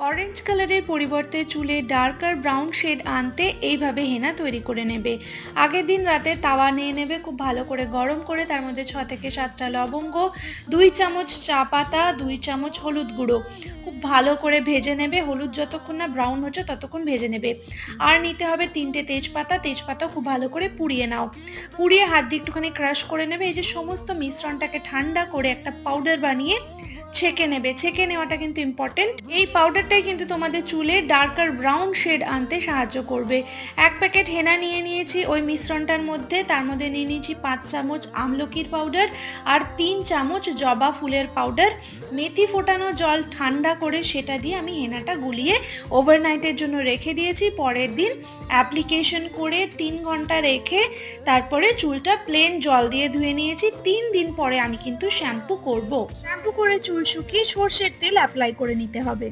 Orange কালারের পরিবর্তে চুলে ডার্কার ব্রাউন শেড আনতে এইভাবে হেনা তৈরি করে নেবে। আগের দিন রাতে তাওয়া নিয়ে নেবে, খুব ভালো করে গরম করে তার মধ্যে 6 থেকে 7টা লবঙ্গ, 2 চামচ চা পাতা, 2 চামচ হলুদ গুঁড়ো খুব ভালো করে ভেজে নেবে। হলুদ যতক্ষণ না ব্রাউন হচ্ছে ততক্ষণ ভেজে নেবে। আর নিতে হবে 3টে তেজপাতা, তেজপাতাও খুব ভালো করে পুড়িয়ে নাও। পুড়িয়ে হাত দিয়ে একটুখানি ক্রাশ করে নেবে। এই যে সমস্ত মিশ্রণটাকে ঠান্ডা করে একটা পাউডার বানিয়ে ছেঁকে নেবে। ছেঁকে নেওয়াটা কিন্তু ইম্পর্টেন্ট। এই পাউডারটাই কিন্তু তোমাদের চুলে ডার্কার ব্রাউন শেড আনতে সাহায্য করবে। 1 প্যাকেট হেনা নিয়ে নিয়েছি ওই মিশ্রণটার মধ্যে। তার মধ্যে নিয়ে নিয়েছি 5 চামচ আমলকির পাউডার আর 3 চামচ জবা ফুলের পাউডার। মেথি ফোটানো জল ঠান্ডা করে সেটা দিয়ে আমি হেনাটা গুলিয়ে ওভারনাইটের জন্য রেখে দিয়েছি। পরের দিন অ্যাপ্লিকেশন করে 3 ঘন্টা রেখে তারপরে চুলটা প্লেন জল দিয়ে ধুয়ে নিয়েছি। 3 দিন পরে আমি কিন্তু শ্যাম্পু করব। শ্যাম্পু করে চুল শুকিয়ে সর্ষের তেল অ্যাপ্লাই করে নিতে হবে।